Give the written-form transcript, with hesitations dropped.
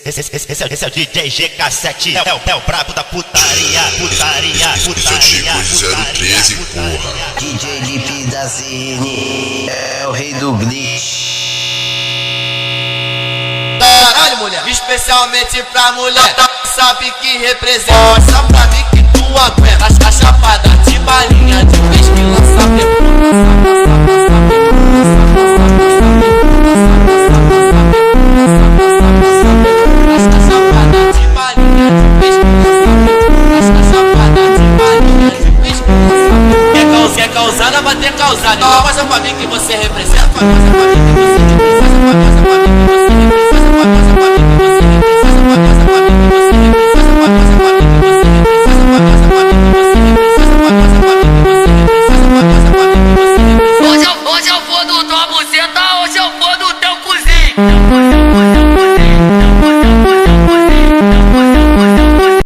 Esse é o DJ GK7, é o brabo da putaria, putaria, putaria, putaria, porra. DJ Lip da Zine é o rei do glitch. Caralho, mulher, especialmente pra mulher, sabe que representa. Só pra mim que tu aguenta as chapadas de balinha, de vez que lança